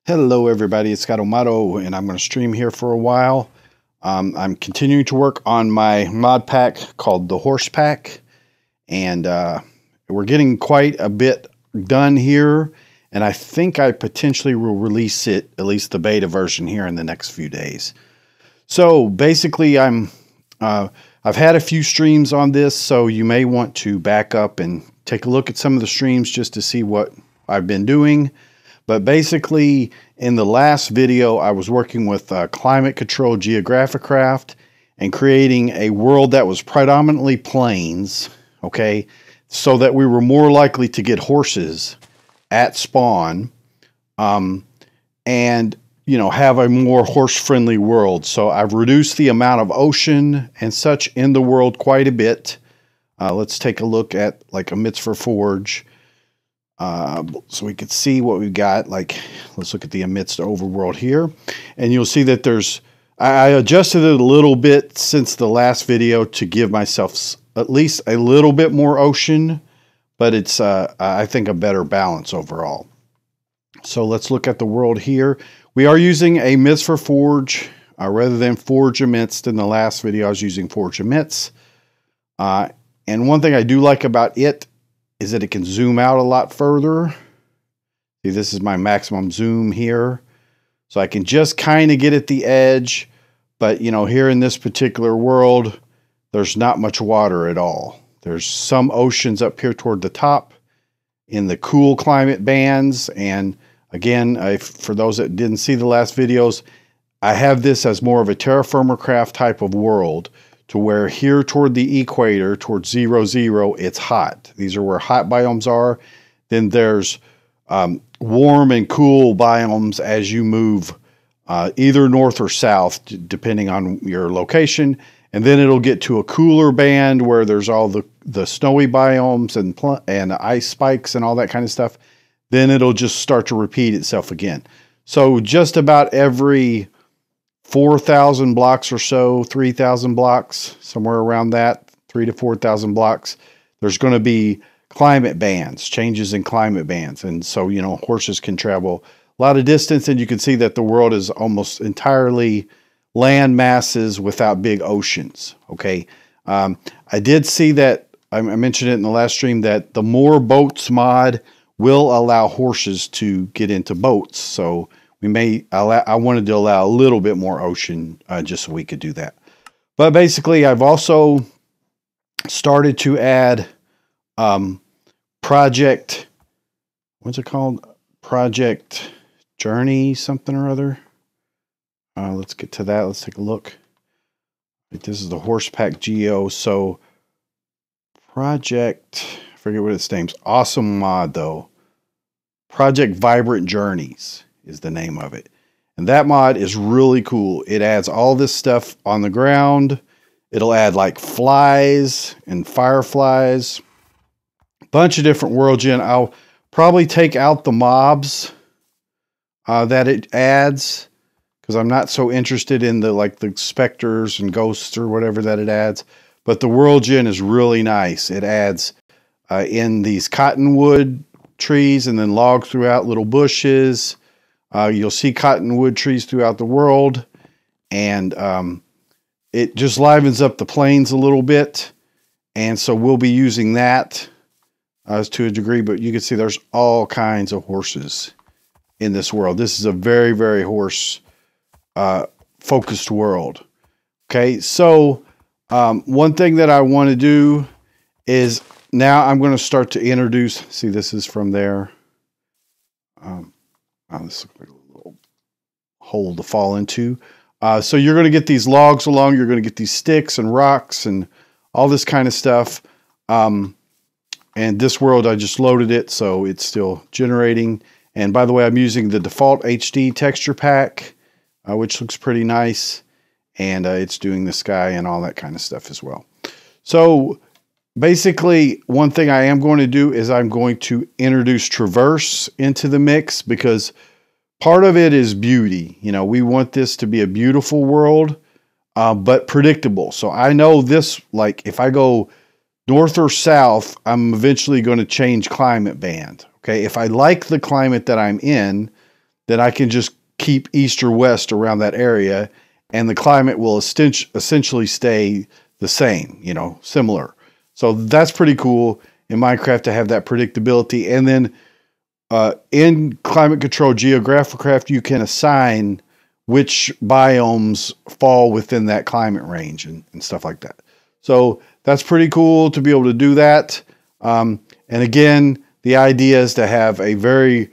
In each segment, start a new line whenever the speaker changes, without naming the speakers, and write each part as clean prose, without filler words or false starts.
Hello everybody, it's ScottoMotto, and I'm going to stream here for a while. I'm continuing to work on my mod pack called the Horse Pack, and we're getting quite a bit done here, and I think I potentially will release it, at least the beta version, here in the next few days. So basically I've had a few streams on this, so you may want to back up and take a look at some of the streams just to see what I've been doing. But basically, in the last video, I was working with climate control geographic craft and creating a world that was predominantly plains, okay, so that we were more likely to get horses at spawn, and have a more horse-friendly world. So I've reduced the amount of ocean and such in the world quite a bit. Let's take a look at like a Mitzvah Forge. So we could see what we've got. Like, let's look at the amidst overworld here, and you'll see that I adjusted it a little bit since the last video to give myself at least a little bit more ocean, but it's I think a better balance overall. So let's look at the world here. We are using a Mitzvah Forge rather than Forge amidst. In the last video, I was using Forge amidst, and one thing I do like about it is that it can zoom out a lot further. See, this is my maximum zoom here. So I can just kind of get at the edge, but here in this particular world, there's not much water at all. There's some oceans up here toward the top in the cool climate bands. And again, for those that didn't see the last videos, I have this as more of a terraformer craft type of world, to where here toward the equator, towards 0, 0, it's hot. These are where hot biomes are. Then there's warm and cool biomes as you move either north or south, depending on your location. And then it'll get to a cooler band where there's all the snowy biomes and ice spikes and all that kind of stuff. Then it'll just start to repeat itself again. So just about every 4,000 blocks or so, 3,000 blocks, somewhere around that, 3,000 to 4,000 blocks, there's going to be climate bands, changes in climate bands. And so, horses can travel a lot of distance, and you can see that the world is almost entirely land masses without big oceans, okay? I did see that, I mentioned it in the last stream, that the more boats mod will allow horses to get into boats. So I wanted to allow a little bit more ocean just so we could do that. But basically, I've also started to add Project, what's it called? Project Journey something or other. Let's get to that. Let's take a look. This is the Horse Pack Geo. So Project, I forget what its name's. Awesome mod though. Project Vibrant Journeys is the name of it. And that mod is really cool. It adds all this stuff on the ground. It'll add like flies and fireflies, a bunch of different world gen. I'll probably take out the mobs that it adds, because I'm not so interested in the specters and ghosts or whatever that it adds. But the world gen is really nice. It adds in these cottonwood trees and then logs throughout, little bushes. You'll see cottonwood trees throughout the world, and it just livens up the plains a little bit. And so we'll be using that to a degree, but you can see there's all kinds of horses in this world. This is a very, very horse focused world. Okay, so one thing that I want to do is now I'm going to start to introduce, see, this is from there. This looks like a little hole to fall into. So you're going to get these logs along. You're going to get these sticks and rocks and all this kind of stuff. And this world, I just loaded it, so it's still generating. And by the way, I'm using the default HD texture pack, which looks pretty nice. And it's doing the sky and all that kind of stuff as well. So basically, one thing I am going to do is I'm going to introduce traverse into the mix, because part of it is beauty. We want this to be a beautiful world, but predictable. So I know this, like if I go north or south, I'm eventually going to change climate band. Okay, if I like the climate that I'm in, then I can just keep east or west around that area, and the climate will essentially stay the same, you know, similar. So that's pretty cool in Minecraft to have that predictability. And then in Climate Control Geographicraft, you can assign which biomes fall within that climate range and stuff like that. So that's pretty cool to be able to do that. And again, the idea is to have a very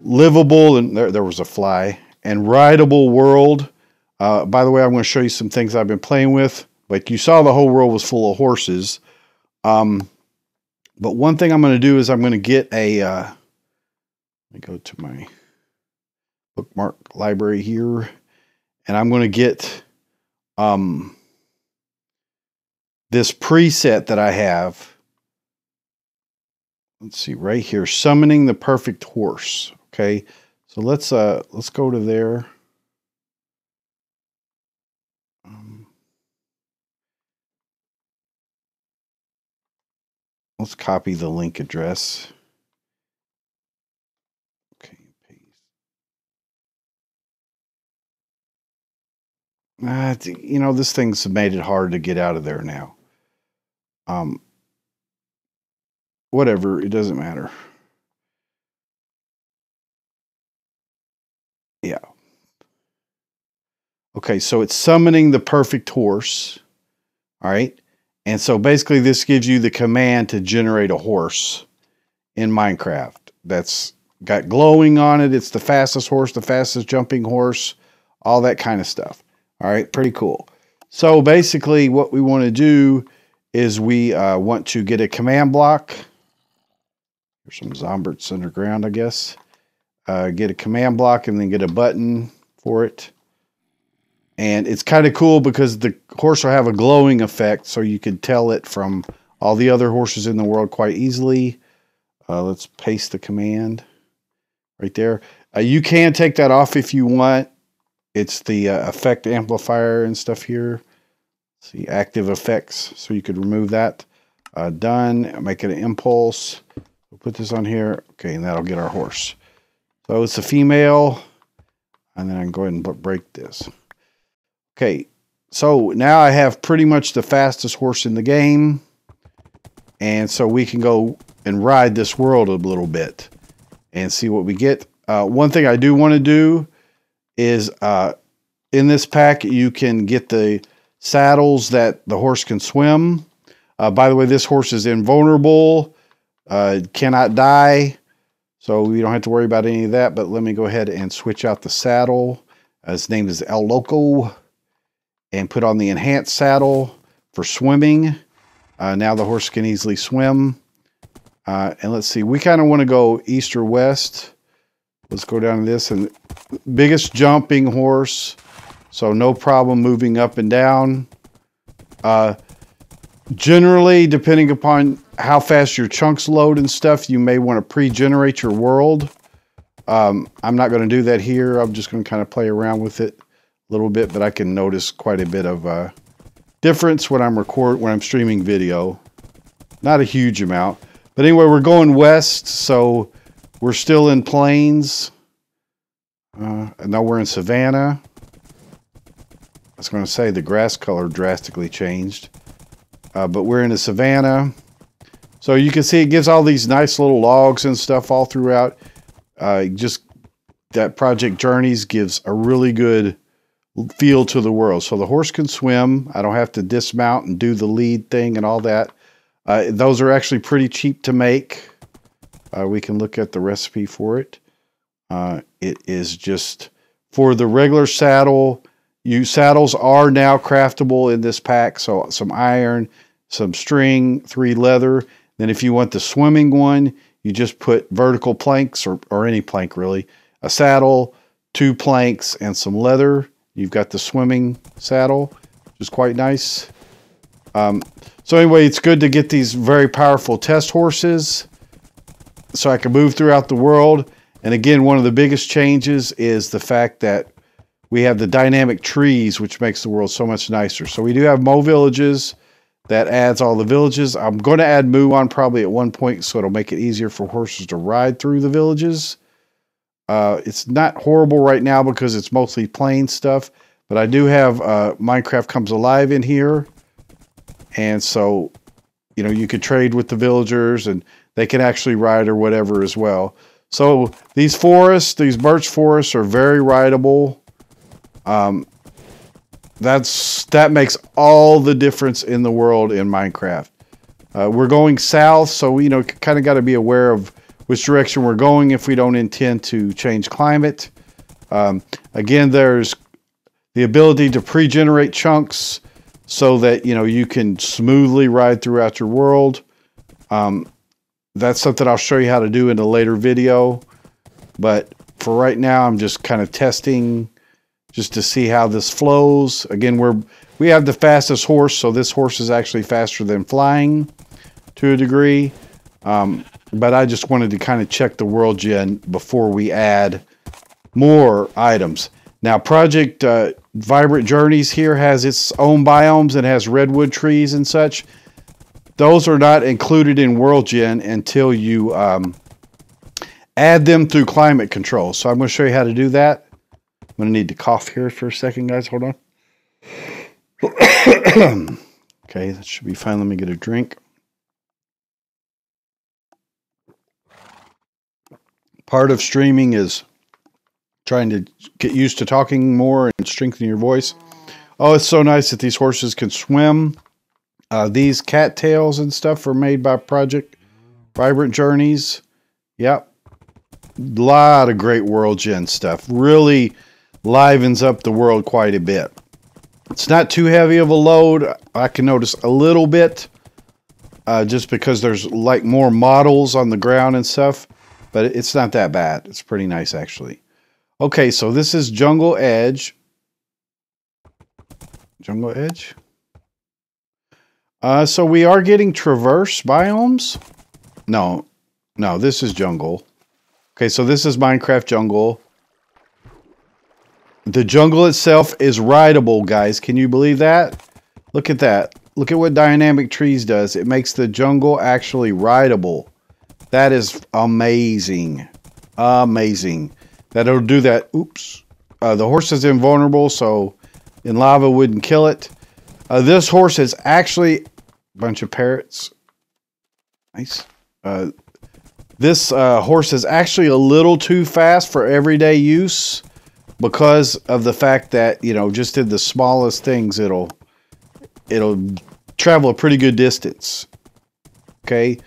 livable, and there was a fly, and rideable world. By the way, I'm going to show you some things I've been playing with. Like you saw, the whole world was full of horses. But one thing I'm going to do is I'm going to get a, let me go to my bookmark library here, and I'm going to get this preset that I have. Let's see, right here, summoning the perfect horse. Okay, so let's go to there. Let's copy the link address. Okay, paste. You know, this thing's made it hard to get out of there now. Whatever, it doesn't matter. Yeah. Okay, so it's summoning the perfect horse. All right. And so basically this gives you the command to generate a horse in Minecraft. That's got glowing on it. It's the fastest horse, the fastest jumping horse, all that kind of stuff. All right, pretty cool. So basically what we want to do is we want to get a command block. There's some Zomberts underground, I guess. Get a command block and then get a button for it. And it's kind of cool because the horse will have a glowing effect, so you can tell it from all the other horses in the world quite easily. Let's paste the command right there. You can take that off if you want. It's the effect amplifier and stuff here. Let's see, active effects, so you could remove that. Done. Make it an impulse. We'll put this on here. Okay, and that'll get our horse. So it's a female, and then I can go ahead and break this. Okay, so now I have pretty much the fastest horse in the game, and so we can go and ride this world a little bit and see what we get. One thing I do want to do is in this pack you can get the saddles that the horse can swim. By the way, this horse is invulnerable, cannot die, so we don't have to worry about any of that. But let me go ahead and switch out the saddle. His name is El Loco. And put on the enhanced saddle for swimming. Now the horse can easily swim. And let's see, we kind of want to go east or west. Let's go down to this. And biggest jumping horse, so no problem moving up and down. Generally, depending upon how fast your chunks load and stuff, you may want to pre-generate your world. I'm not going to do that here. I'm just going to kind of play around with it a little bit, but I can notice quite a bit of difference when I'm streaming video. Not a huge amount, but anyway, we're going west, so we're still in plains. And now we're in savanna. I was going to say the grass color drastically changed, but we're in a savanna. So you can see it gives all these nice little logs and stuff all throughout. Just that Project Journeys gives a really good feel to the world. So the horse can swim. I don't have to dismount and do the lead thing and all that. Those are actually pretty cheap to make. We can look at the recipe for it. It is just for the regular saddle. Saddles are now craftable in this pack. So some iron, some string, 3 leather. Then if you want the swimming one, you just put vertical planks or any plank really, a saddle, 2 planks, and some leather. You've got the swimming saddle, which is quite nice. So anyway, it's good to get these very powerful test horses so I can move throughout the world. And again, one of the biggest changes is the fact that we have the dynamic trees, which makes the world so much nicer. So we do have Mo villages. That adds all the villages. I'm going to add Moo on probably at one point, so it'll make it easier for horses to ride through the villages. It's not horrible right now because it's mostly plain stuff, but I do have Minecraft Comes Alive in here. And so, you know, you could trade with the villagers and they can actually ride or whatever as well. So these forests, these birch forests are very rideable. That makes all the difference in the world in Minecraft. We're going south, so you know, kind of got to be aware of which direction we're going if we don't intend to change climate. Again, there's the ability to pre-generate chunks so that, you know, you can smoothly ride throughout your world. That's something I'll show you how to do in a later video. But for right now, I'm just kind of testing just to see how this flows. Again, we have the fastest horse, so this horse is actually faster than flying to a degree. But I just wanted to kind of check the world gen before we add more items. Now, Project Vibrant Journeys here has its own biomes and has redwood trees and such. Those are not included in world gen until you add them through climate control. So I'm going to show you how to do that. I'm going to need to cough here for a second, guys. Hold on. Okay, that should be fine. Let me get a drink. Part of streaming is trying to get used to talking more and strengthen your voice. Oh, it's so nice that these horses can swim. These cattails and stuff are made by Project Vibrant Journeys. Yep. A lot of great world gen stuff. Really livens up the world quite a bit. It's not too heavy of a load. I can notice a little bit just because there's like more models on the ground and stuff. But it's not that bad. It's pretty nice, actually. Okay, so this is Jungle Edge. Jungle Edge. So we are getting traverse biomes. No, this is jungle. Okay, so this is Minecraft jungle. The jungle itself is rideable, guys. Can you believe that? Look at that. Look at what Dynamic Trees does. It makes the jungle actually rideable. That is amazing. Amazing. That it'll do that. Oops. The horse is invulnerable, so in lava wouldn't kill it. This horse is actually a bunch of parrots. Nice. This horse is actually a little too fast for everyday use because of the fact that, you know, just in the smallest things, it'll travel a pretty good distance. Okay.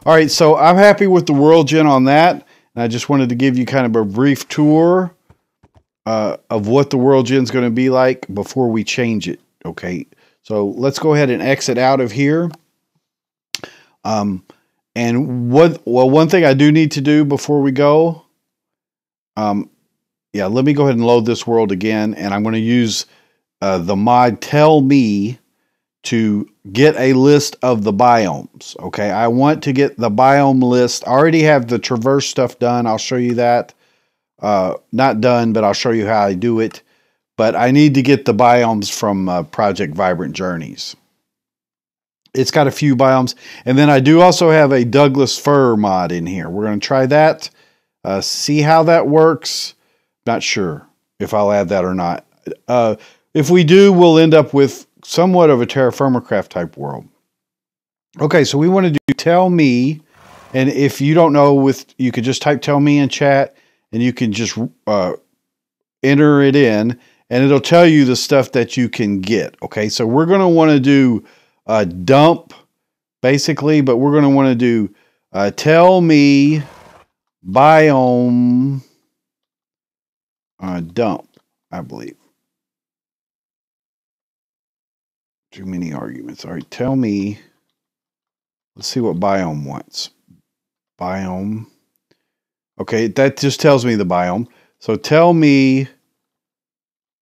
All right, so I'm happy with the world gen on that. And I just wanted to give you kind of a brief tour of what the world gen is going to be like before we change it. Okay, so let's go ahead and exit out of here. And one thing I do need to do before we go, yeah, let me go ahead and load this world again. And I'm going to use the mod Tell Me to get a list of the biomes. Okay, I want to get the biome list. I already have the traverse stuff done. I'll show you that. Not done, but I'll show you how I do it. But I need to get the biomes from Project Vibrant Journeys. It's got a few biomes. And then I do also have a Douglas fir mod in here. We're going to try that. See how that works. Not sure if I'll add that or not. If we do, we'll end up with somewhat of a Terra Firma type world. Okay, so we want to do Tell Me. And if you don't know, you could just type Tell Me in chat. And you can just enter it in. And it'll tell you the stuff that you can get. Okay, so we're going to want to do a dump, basically. But we're going to want to do Tell Me Biome Dump, I believe. Too many arguments. All right, tell me. Let's see what biome wants. Biome. Okay, that just tells me the biome. So tell me.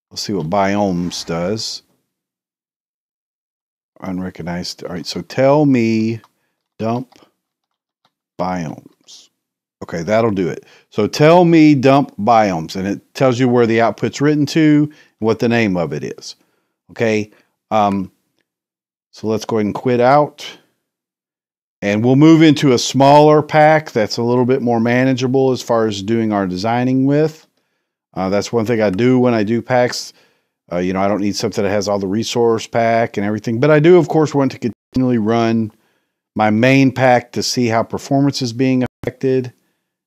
Let's see what Biomes does. Unrecognized. All right, so tell me dump biomes. Okay, that'll do it. So tell me dump biomes, and it tells you where the output's written to and what the name of it is. Okay. So let's go ahead and quit out. And we'll move into a smaller pack that's a little bit more manageable as far as doing our designing with. That's one thing I do when I do packs. You know, I don't need something that has all the resource pack and everything, but I do, of course, want to continually run my main pack to see how performance is being affected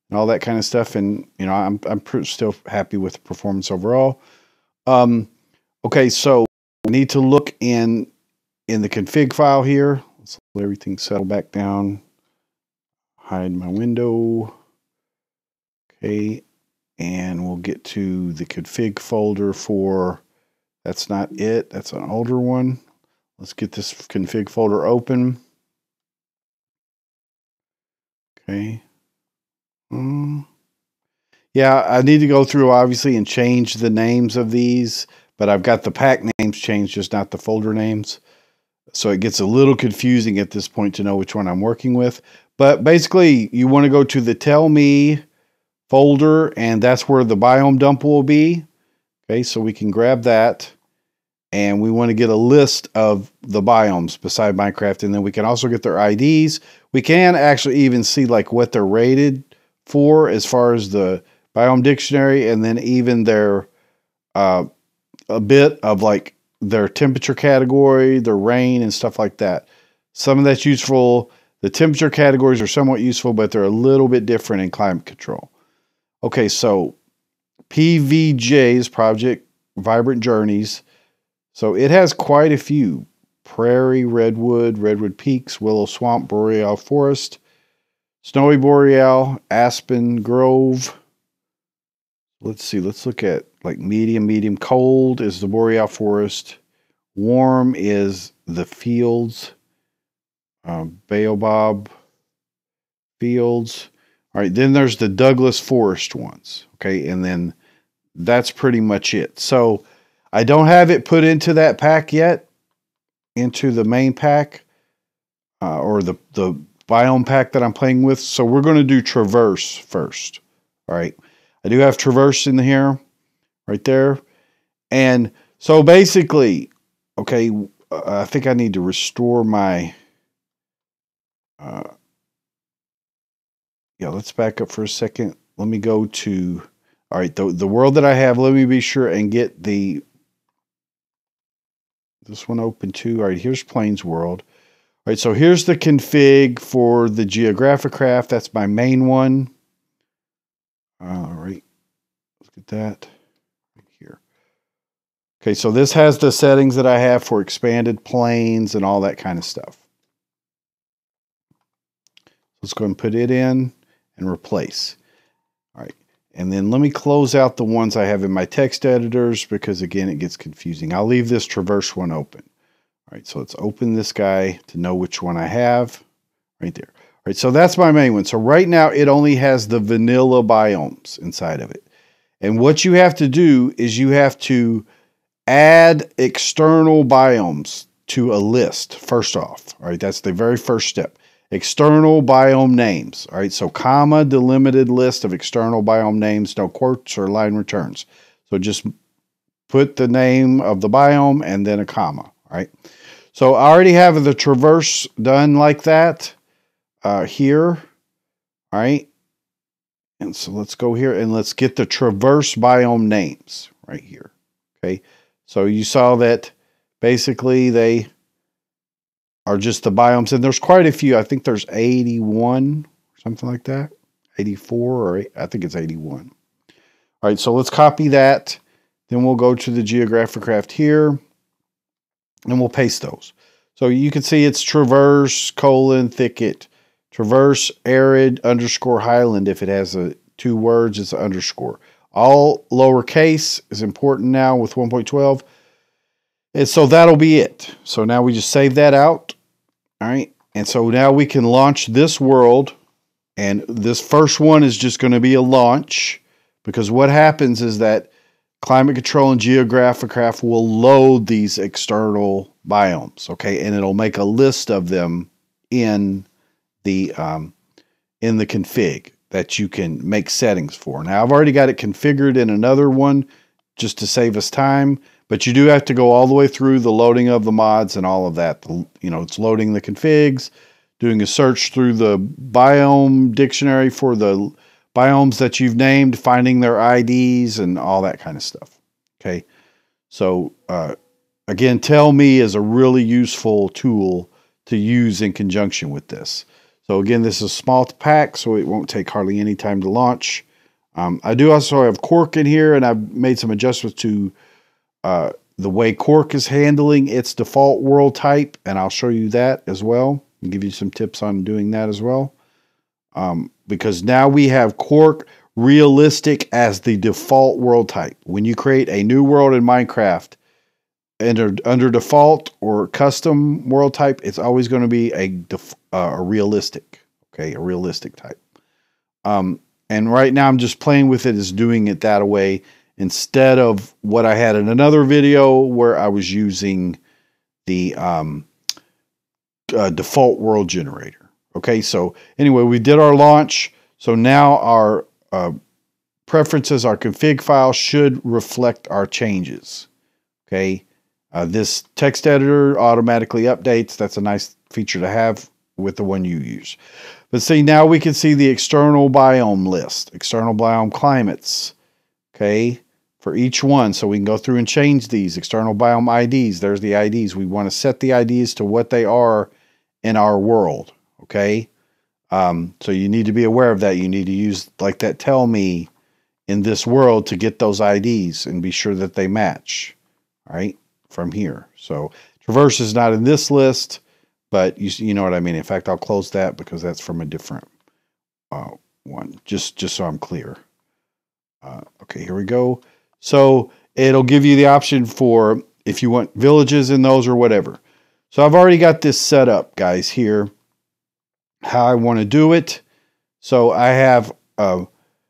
and all that kind of stuff. And, you know, I'm still happy with the performance overall. Okay, so I need to look in the config file here. Let's let everything settle back down. Hide my window. Okay, and we'll get to the config folder for, that's not it, that's an older one. Let's get this config folder open. Okay. Yeah, I need to go through obviously and change the names of these, but I've got the pack names changed, just not the folder names. So it gets a little confusing at this point to know which one I'm working with. But basically, you want to go to the Tell Me folder, and that's where the Biome Dump will be. Okay, so we can grab that. And we want to get a list of the biomes beside Minecraft, and then we can also get their IDs. We can actually even see like what they're rated for as far as the biome dictionary, and then even their a bit of like their temperature category, their rain, and stuff like that. Some of that's useful. The temperature categories are somewhat useful, but they're a little bit different in climate control. Okay, so PVJ's Project Vibrant Journeys. So it has quite a few. Prairie, Redwood, Redwood Peaks, Willow Swamp, Boreal Forest, Snowy Boreal, Aspen Grove. Let's see, let's look at like medium cold is the Boreal Forest. Warm is the Fields. Baobab Fields. All right, then there's the Douglas Forest ones. Okay, and then that's pretty much it. So I don't have it put into that pack yet, into the main pack, or the biome pack that I'm playing with. So we're going to do Traverse first. All right, I do have Traverse in here, right there. And so basically, okay, I think I need to restore my, yeah, let's back up for a second. Let me go to, all right, the world that I have, let me be sure and get this one open too. All right, here's Plains World. All right, so here's the config for the Geographic Craft. That's my main one. All right, let's get that right here. Okay, so this has the settings that I have for expanded plains and all that kind of stuff. Let's go and put it in and replace. All right, and then let me close out the ones I have in my text editors because, again, it gets confusing. I'll leave this Traverse one open. All right, so let's open this guy to know which one I have right there. All right, so that's my main one. So right now it only has the vanilla biomes inside of it. And what you have to do is you have to add external biomes to a list first off. All right, that's the very first step. External biome names. All right, so comma, delimited list of external biome names, no quotes or line returns. So just put the name of the biome and then a comma. All right, so I already have the Traverse done like that here. All right, and so let's go here and let's get the Traverse biome names right here. Okay, so you saw that basically they are just the biomes, and there's quite a few. I think there's 81, something like that. 84, or I think it's 81. All right, so let's copy that. Then we'll go to the Geographic Craft here, and we'll paste those. So you can see it's Traverse, thicket, Traverse, arid, _ highland. If it has 2 words, it's an underscore. All lowercase is important now with 1.12. And so that'll be it. So now we just save that out. All right. And so now we can launch this world. And this first one is just going to be a launch. Because what happens is that Climate Control and Geographic Craft will load these external biomes. Okay. And it'll make a list of them in the config that you can make settings for. Now, I've already got it configured in another one just to save us time. But you do have to go all the way through the loading of the mods and all of that. You know, it's loading the configs, doing a search through the biome dictionary for the biomes that you've named, finding their IDs and all that kind of stuff. Okay. So, again, Tell Me is a really useful tool to use in conjunction with this. So again, this is a small pack, so it won't take hardly any time to launch. I do also have Quark in here, and I've made some adjustments to the way Quark is handling its default world type, and I'll show you that as well and give you some tips on doing that as well. Because now we have Quark realistic as the default world type. When you create a new world in Minecraft, under default or custom world type, it's always going to be a realistic, okay, a realistic type. And right now I'm just playing with it as doing it that way instead of what I had in another video where I was using the default world generator. Okay, so anyway, we did our launch. So now our preferences, our config file should reflect our changes. Okay. This text editor automatically updates. That's a nice feature to have with the one you use. But see, now we can see the external biome list, external biome climates, okay, for each one. So we can go through and change these external biome IDs. There's the IDs. We want to set the IDs to what they are in our world, okay? So you need to be aware of that. You need to use like that Tell Me in this world to get those IDs and be sure that they match, all right? From here. So traverse is not in this list, but you know what I mean. In fact, I'll close that because that's from a different one, just so I'm clear. Okay, here we go. So it'll give you the option for if you want villages in those or whatever. So I've already got this set up, guys, here, how I want to do it. So I have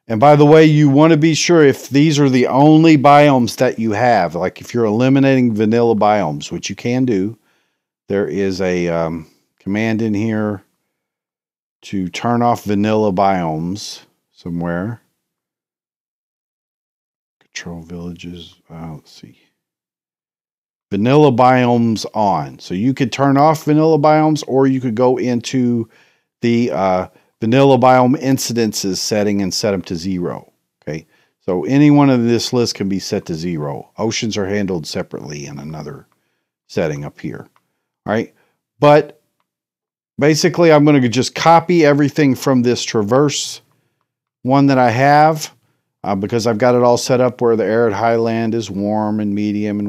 and by the way, you want to be sure if these are the only biomes that you have, like if you're eliminating vanilla biomes, which you can do, there is a command in here to turn off vanilla biomes somewhere. Control villages. Let's see. Vanilla biomes on. So you could turn off vanilla biomes, or you could go into the vanilla biome incidences setting and set them to 0. Okay, so any one of this list can be set to 0. Oceans are handled separately in another setting up here. All right, but basically I'm going to just copy everything from this traverse one that I have because I've got it all set up where the arid highland is warm and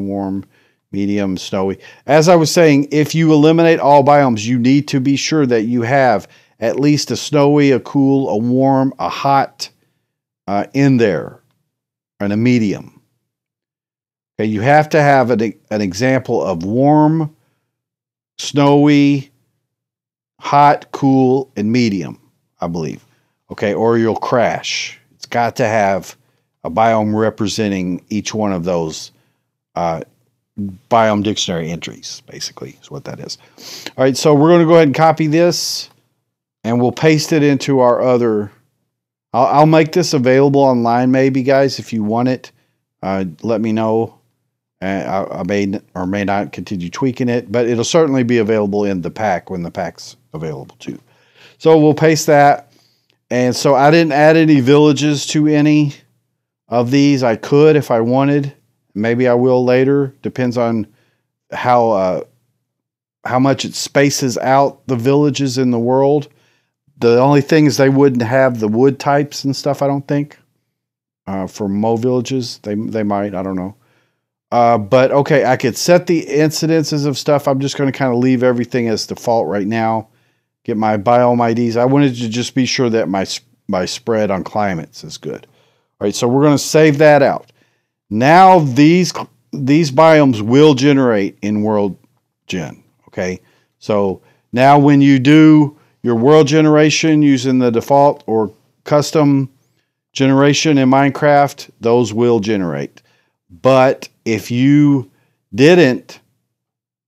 warm, medium, snowy. As I was saying, if you eliminate all biomes, you need to be sure that you have at least a snowy, a cool, a warm, a hot in there, and a medium. Okay, you have to have an example of warm, snowy, hot, cool, and medium, I believe. Okay, or you'll crash. It's got to have a biome representing each one of those biome dictionary entries, basically, is what that is. All right, so we're going to go ahead and copy this. And we'll paste it into our other. I'll make this available online, maybe, guys, if you want it. Let me know. I may or may not continue tweaking it, but it'll certainly be available in the pack when the pack's available too. So we'll paste that. And so I didn't add any villages to any of these. I could if I wanted. Maybe I will later. Depends on how much it spaces out the villages in the world. The only thing is they wouldn't have the wood types and stuff, I don't think. For Mo villages, they might, I don't know. But okay, I could set the incidences of stuff. I'm just going to kind of leave everything as default right now. Get my Biome IDs. I wanted to just be sure that my spread on climates is good. All right, so we're going to save that out. Now these biomes will generate in World Gen. Okay, so now when you do your world generation using the default or custom generation in Minecraft, those will generate. But if you didn't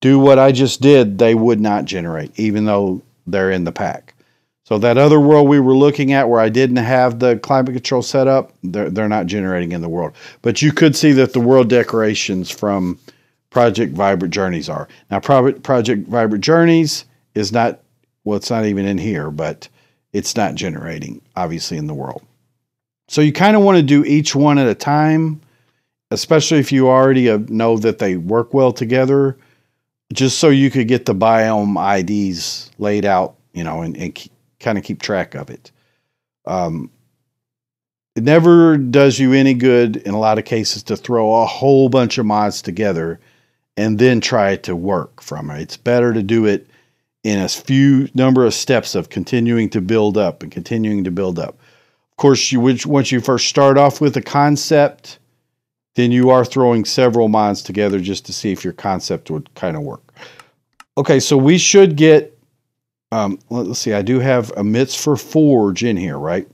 do what I just did, they would not generate, even though they're in the pack. So that other world we were looking at where I didn't have the climate control set up, they're not generating in the world. But you could see that the world decorations from Project Vibrant Journeys are. Now, Project Vibrant Journeys is not well, it's not even in here, but it's not generating, obviously, in the world. So you kind of want to do each one at a time, especially if you already know that they work well together, just so you could get the biome IDs laid out, you know, and kind of keep track of it. It never does you any good in a lot of cases to throw a whole bunch of mods together and then try to work from it. It's better to do it in a few number of steps of continuing to build up and continuing to build up. Of course, once you first start off with a concept, then you are throwing several mods together just to see if your concept would kind of work. Okay, so we should get, let's see, I do have emits for forge in here, right?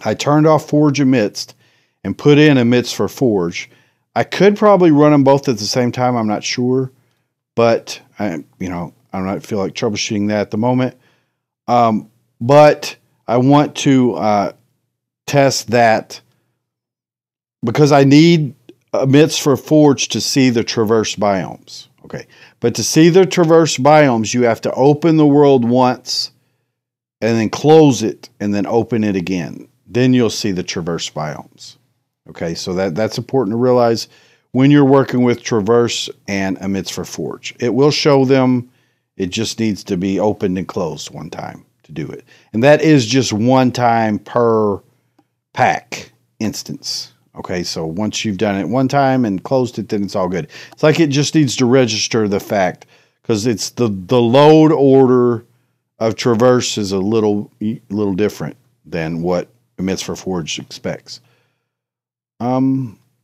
I turned off forge amidst and put in emits for forge. I could probably run them both at the same time. I'm not sure, but I don't feel like troubleshooting that at the moment. But I want to test that because I need emits for forge to see the traverse biomes. Okay, but to see the traverse biomes, you have to open the world once and then close it and then open it again. Then you'll see the traverse biomes. Okay, so that's important to realize when you're working with traverse and emits for forge. It will show them. It just needs to be opened and closed one time to do it. And that is just one time per pack instance. Okay, so once you've done it one time and closed it, then it's all good. It's like it just needs to register the fact because it's the load order of traverse is a little different than what emits for forge expects.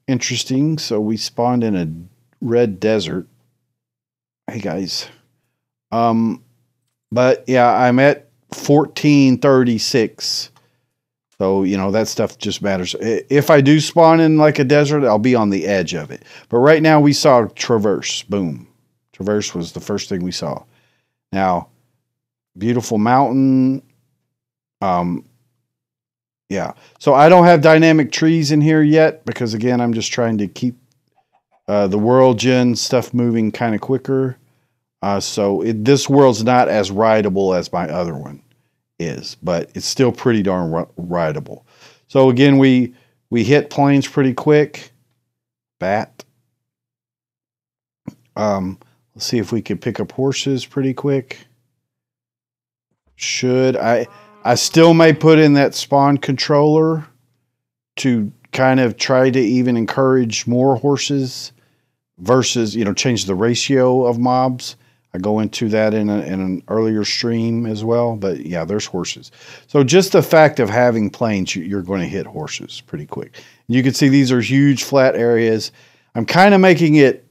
Interesting. So we spawned in a red desert. Hey guys. But yeah, I'm at 1436. So, you know, that stuff just matters. If I do spawn in like a desert, I'll be on the edge of it. But right now we saw traverse. Boom. Traverse was the first thing we saw. Now, beautiful mountain. Yeah. So I don't have dynamic trees in here yet because, again, I'm just trying to keep the world gen stuff moving kind of quicker. So this world's not as rideable as my other one is, but it's still pretty darn rideable. So again, we hit plains pretty quick. Bat. Let's see if we can pick up horses pretty quick. I still may put in that spawn controller to kind of try to even encourage more horses versus, you know, change the ratio of mobs. I go into that in an earlier stream as well, but yeah, there's horses. So just the fact of having plains, you're going to hit horses pretty quick. You can see these are huge flat areas. I'm kind of making it,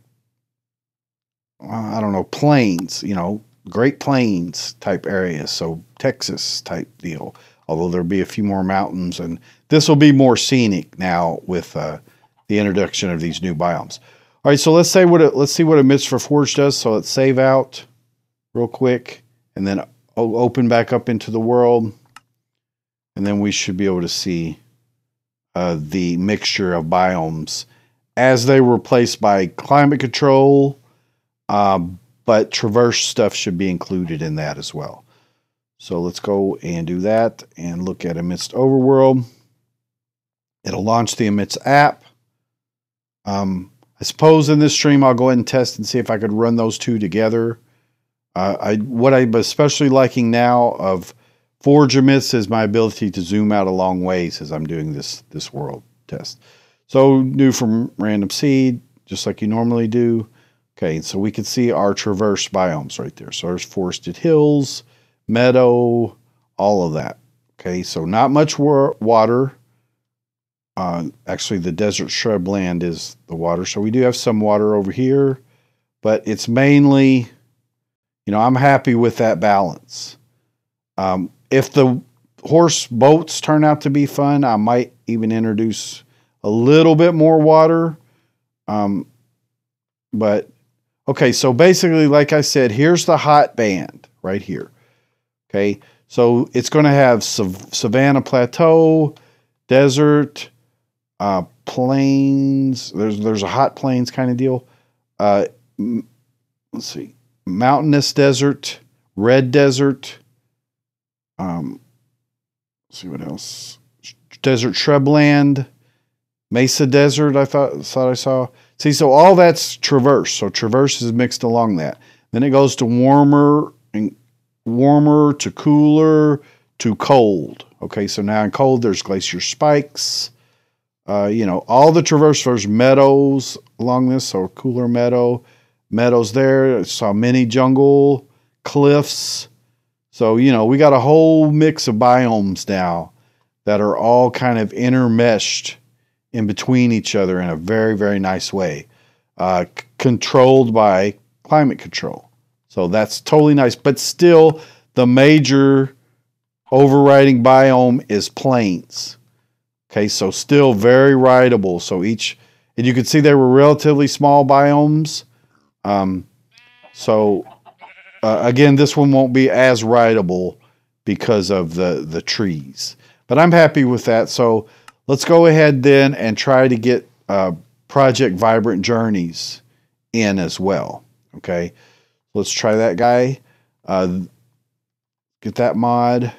I don't know, plains, you know, Great Plains type areas. So Texas type deal, although there'll be a few more mountains, and this will be more scenic now with the introduction of these new biomes. All right, so let's see what emits for forge does. So let's save out real quick and then open back up into the world. And then we should be able to see the mixture of biomes as they were placed by climate control, but traverse stuff should be included in that as well. So let's go and do that and look at emits overworld. It'll launch the emits app. I suppose in this stream I'll go ahead and test and see if I could run those two together. What I'm especially liking now of Forge emits is my ability to zoom out a long ways as I'm doing this world test. So new from random seed, just like you normally do. Okay, so we can see our traverse biomes right there. So there's forested hills, meadow, all of that. Okay, so not much water. Actually, the desert shrubland is the water. So we do have some water over here, but it's mainly, you know, I'm happy with that balance. If the horse boats turn out to be fun, I might even introduce a little bit more water. But, okay, so basically, like I said, here's the hot band right here. Okay, so it's going to have savanna plateau, desert, plains. There's a hot plains kind of deal. Let's see, mountainous desert, red desert. Let's see what else. Desert shrubland, mesa desert. I thought I saw. See, so all that's traverse. So traverse is mixed along that. Then it goes to warmer to cooler to cold. Okay, so now in cold there's glacier spikes. All the traverse. There's meadows along this, so cooler meadows there. I saw mini jungle, cliffs. So, we got a whole mix of biomes now that are all kind of intermeshed in between each other in a very, very nice way, controlled by climate control. So that's totally nice. But still, the major overriding biome is plains. Okay, so still very rideable. So and you can see they were relatively small biomes. Again, this one won't be as rideable because of the trees. But I'm happy with that. So let's go ahead then and try to get Project Vibrant Journeys in as well. Okay, let's try that guy. Get that mod.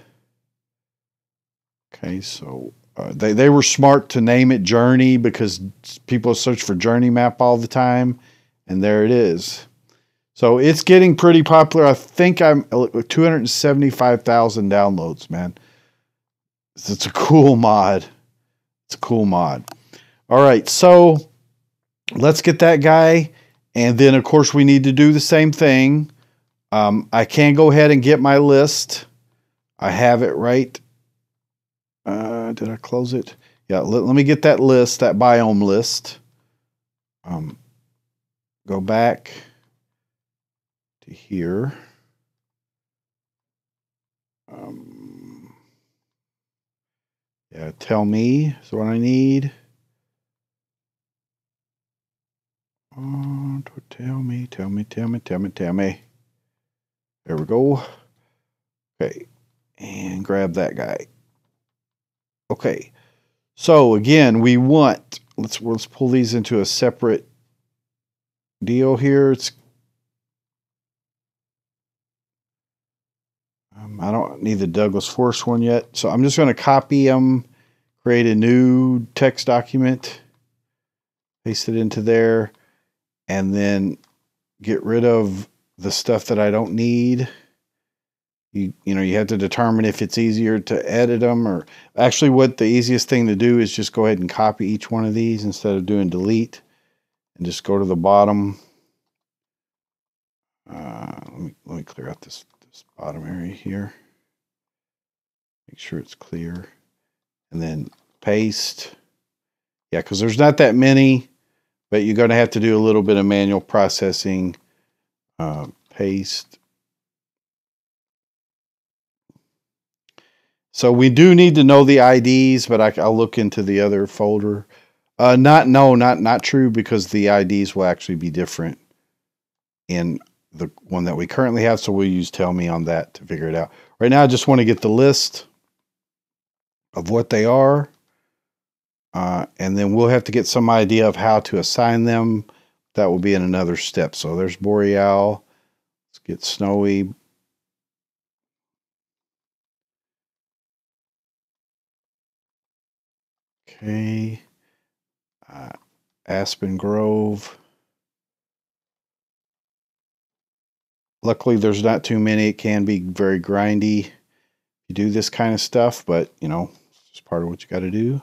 Okay, so they were smart to name it Journey because people search for Journey Map all the time. And there it is. So it's getting pretty popular. I think I'm 275,000 downloads, man. It's a cool mod. It's a cool mod. All right, so let's get that guy. And then, of course, we need to do the same thing. I can go ahead and get my list. I have it right. Did I close it? Yeah, let me get that list, that biome list. Go back to here. Yeah, tell me is what I need. Oh, tell me. There we go. Okay, and grab that guy. Okay, so again, we want let's pull these into a separate deal here. I don't need the Douglas Forest one yet, so I'm just going to copy them, create a new text document, paste it into there, and then get rid of the stuff that I don't need. You have to determine if it's easier to edit them, or actually what the easiest thing to do is just go ahead and copy each one of these instead of doing delete, and just go to the bottom. Let me clear out this bottom area here. Make sure it's clear, and then paste. Yeah, because there's not that many, but you're going to have to do a little bit of manual processing. Paste. So we do need to know the IDs, but I'll look into the other folder. Not true, because the IDs will actually be different in the one that we currently have. So we'll use tell me on that to figure it out. Right now, I just want to get the list of what they are. And then we'll have to get some idea of how to assign them. That will be in another step. So there's Boreal. Let's get Snowy. Okay. Aspen Grove. Luckily, there's not too many. It can be very grindy. You do this kind of stuff, but it's just part of what you got to do.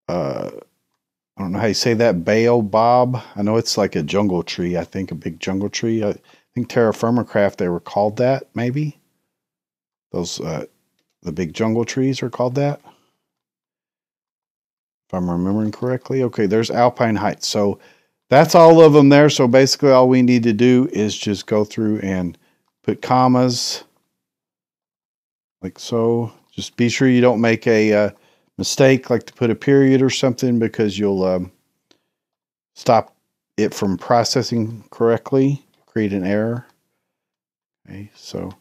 I don't know how you say that. Baobab. I know it's like a jungle tree. I think a big jungle tree. I think Terra Firma Craft, they were called that, maybe. Those the big jungle trees are called that, if I'm remembering correctly. Okay, there's Alpine Heights. So that's all of them there. So basically all we need to do is just go through and put commas like so. Just be sure you don't make a mistake like to put a period or something, because you'll stop it from processing correctly, create an error. Okay, so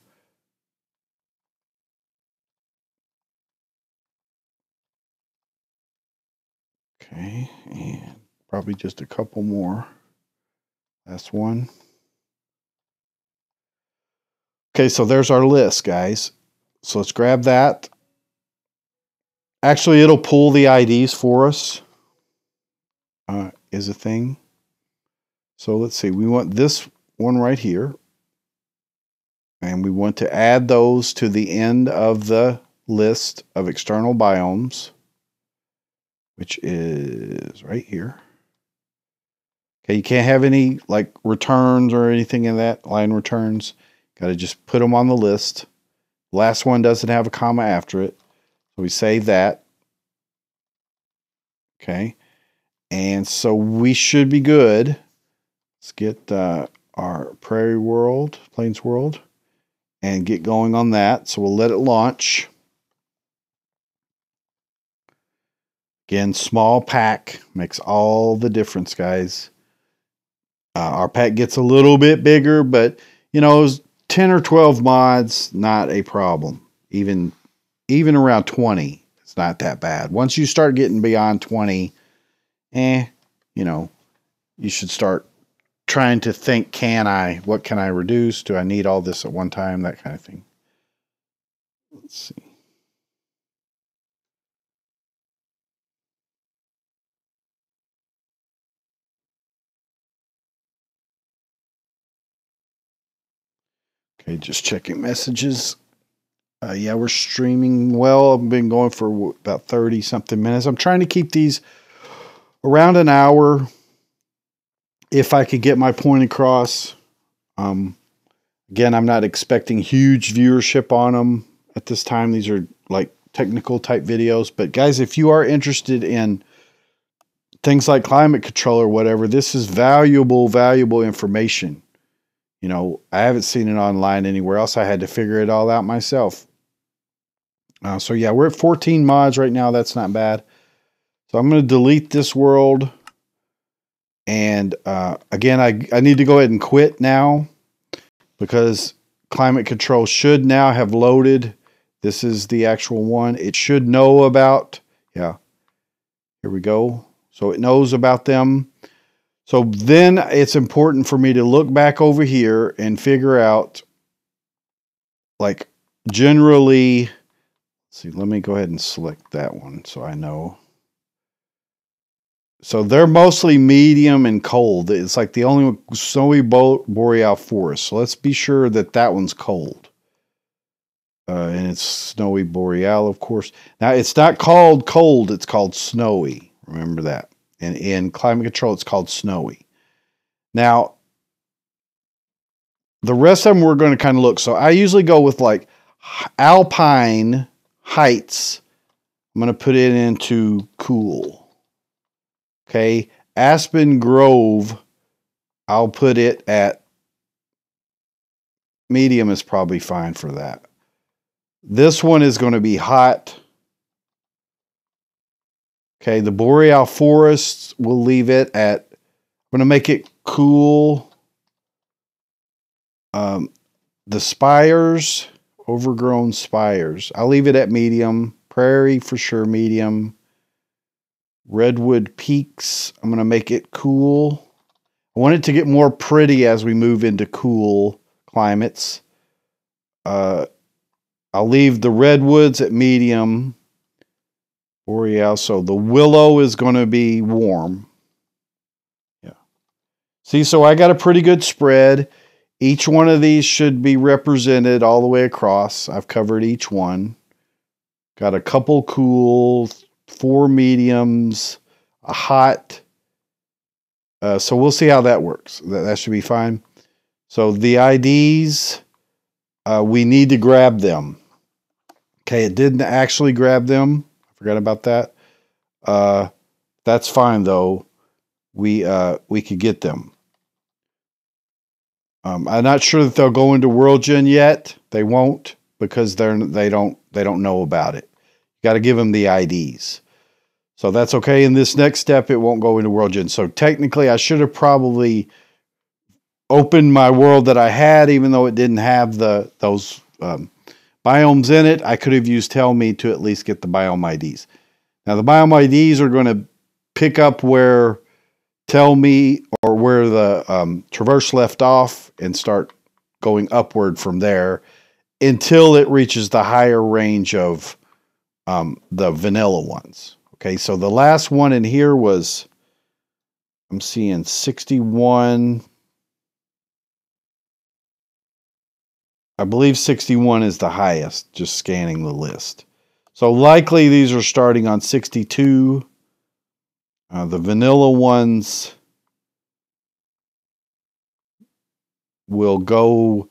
okay, and probably just a couple more. That's one. Okay, so there's our list, guys. So let's grab that. Actually, it'll pull the IDs for us, is a thing. So let's see, we want this one right here. And we want to add those to the end of the list of external biomes, which is right here. Okay, you can't have any like returns or anything in that, line returns. Got to just put them on the list. Last one doesn't have a comma after it. So we save that. Okay. And so we should be good. Let's get our Prairie World, Plains World, and get going on that. So we'll let it launch. Again, small pack makes all the difference, guys. Our pack gets a little bit bigger, but you know, 10 or 12 mods, not a problem. Even around 20, it's not that bad. Once you start getting beyond 20, you know, you should start trying to think, what can I reduce? Do I need all this at one time? That kind of thing. Let's see. Okay, just checking messages. Yeah, we're streaming well. I've been going for about 30 something minutes. I'm trying to keep these around an hour if I could get my point across. Again, I'm not expecting huge viewership on them at this time. These are like technical type videos. But guys, if you are interested in things like climate control or whatever, this is valuable information. You know, I haven't seen it online anywhere else. I had to figure it all out myself. So yeah, we're at 14 mods right now. That's not bad. So I'm going to delete this world. And again, I need to go ahead and quit now because climate control should now have loaded. This is the actual one. It should know about, yeah, here we go. So it knows about them. So then it's important for me to look back over here and figure out, like, generally, let's see, let me go ahead and select that one so I know. So they're mostly medium and cold. It's like the only snowy boreal forest. So let's be sure that that one's cold. And it's snowy boreal, of course. Now, it's not called cold. It's called snowy. Remember that. And in climate control, it's called snowy. Now, the rest of them we're going to kind of look. So I usually go with like alpine heights. I'm going to put it into cool. Okay. Aspen Grove, I'll put it at medium is probably fine for that. This one is going to be hot. Okay. The boreal forests, we'll leave it at, I'm going to make it cool. The spires, overgrown spires, I'll leave it at medium. Prairie for sure, medium. Redwood Peaks, I'm going to make it cool. I want it to get more pretty as we move into cool climates. I'll leave the redwoods at medium. Boreal, so the willow is going to be warm. Yeah. See, so I got a pretty good spread. Each one of these should be represented all the way across. I've covered each one. Got a couple cool, 4 mediums, a hot. So we'll see how that works. That should be fine. So the IDs, we need to grab them. Okay, it didn't actually grab them. I forgot about that. That's fine though. We could get them. I'm not sure that they'll go into World Gen yet. They won't because they don't know about it. You got to give them the IDs. So that's okay. In this next step, it won't go into World Gen. So technically, I should have probably opened my world that I had, even though it didn't have those biomes in it. I could have used Tell Me to at least get the Biome IDs. Now, the Biome IDs are going to pick up where Tell Me or where the Traverse left off and start going upward from there until it reaches the higher range of the vanilla ones. Okay, so the last one in here was, I'm seeing 61. I believe 61 is the highest, just scanning the list. So likely these are starting on 62. The vanilla ones will go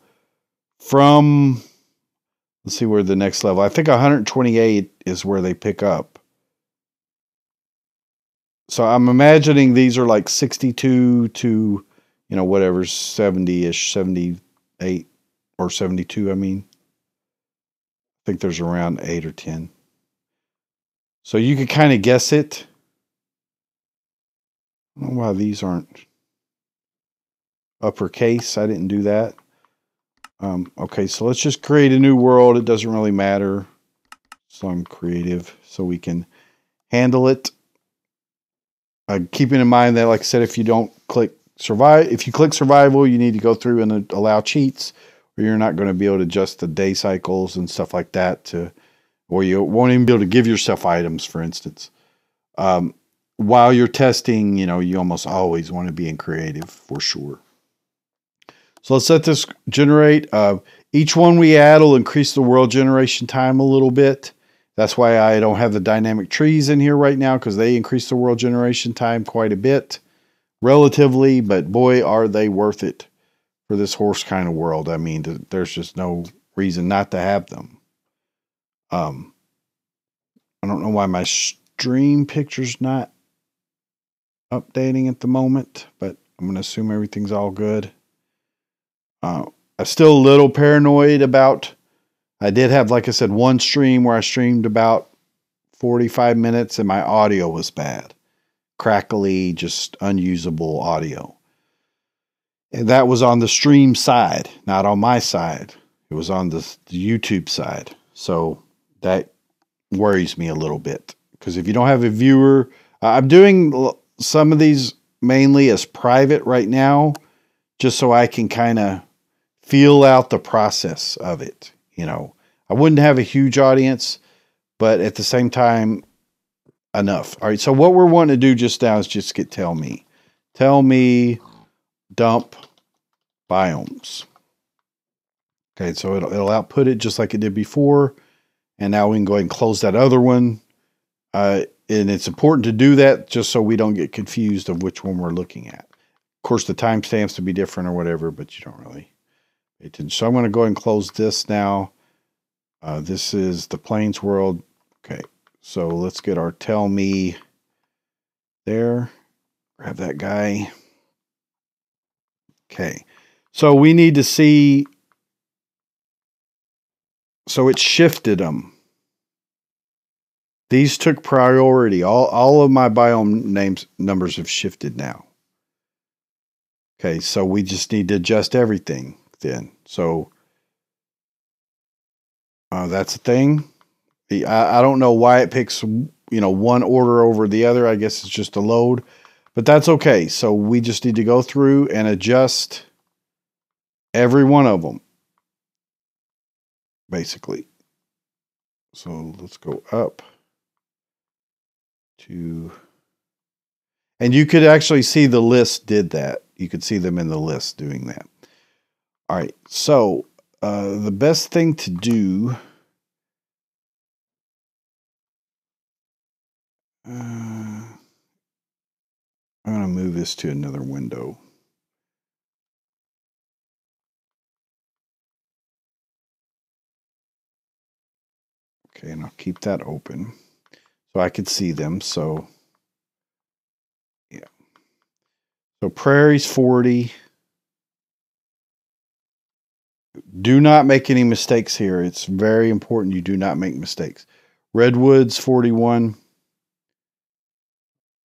from, let's see where the next level, I think 128 is where they pick up. So I'm imagining these are like 62 to, whatever, 70-ish, 78 or 72, I mean. I think there's around 8 or 10. So you could kind of guess it. I don't know why these aren't uppercase. I didn't do that. Okay, so let's just create a new world. It doesn't really matter. So I'm creative so we can handle it. Keeping in mind that, like I said, if you don't click survive, if you click survival, you need to go through and allow cheats, or you're not going to be able to adjust the day cycles and stuff like that or you won't even be able to give yourself items, for instance. While you're testing, you almost always want to be in creative for sure. So let's let this generate. Each one we add will increase the world generation time a little bit. That's why I don't have the dynamic trees in here right now, because they increase the world generation time quite a bit, relatively, but boy, are they worth it for this horse kind of world. I mean, there's just no reason not to have them. I don't know why my stream picture's not updating at the moment, but I'm going to assume everything's all good. I'm still a little paranoid about, I did have, like I said, one stream where I streamed about 45 minutes and my audio was bad. Crackly, just unusable audio. And that was on the stream side, not on my side. It was on the YouTube side. So that worries me a little bit. Because if you don't have a viewer, I'm doing some of these mainly as private right now, just so I can kind of feel out the process of it. I wouldn't have a huge audience, but at the same time, enough. All right, so what we're wanting to do just now is just get tell me dump biomes. Okay, so it'll output it just like it did before. And now we can go ahead and close that other one. And it's important to do that just so we don't get confused of which one we're looking at. Of course, the timestamps to be different or whatever, but you don't really pay attention. So I'm going to go ahead and close this now. This is the Plains world. Okay, so let's get our tell me there. Grab that guy. Okay, so we need to see. So it shifted them. These took priority. All of my biome numbers have shifted now. Okay, so we just need to adjust everything then. So that's the thing. I don't know why it picks one order over the other. I guess it's just a load, but that's okay. So we just need to go through and adjust every one of them, basically. So let's go up to, and you could actually see the list did that. You could see them in the list doing that. All right, so the best thing to do, I'm going to move this to another window. Okay, and I'll keep that open so I could see them. So, yeah. So prairie's 40. Do not make any mistakes here. It's very important you do not make mistakes. Redwood's 41.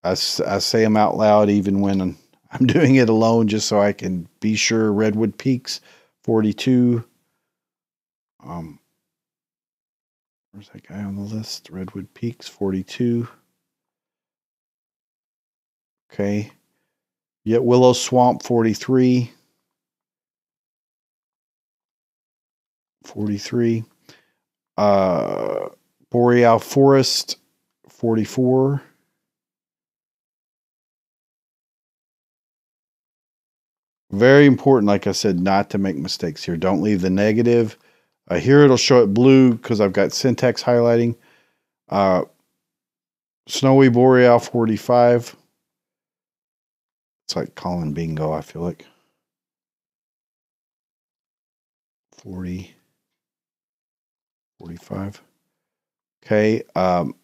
I say them out loud even when I'm doing it alone just so I can be sure. Redwood Peaks, 42. Where's that guy on the list? Redwood Peaks, 42. Okay. Yet Willow Swamp, 43. 43. Boreal Forest, 44. Very important, like I said, not to make mistakes here. Don't leave the negative. Here it'll show it blue because I've got syntax highlighting. Snowy Boreal, 45. It's like calling bingo, I feel like. 40. 45. Okay.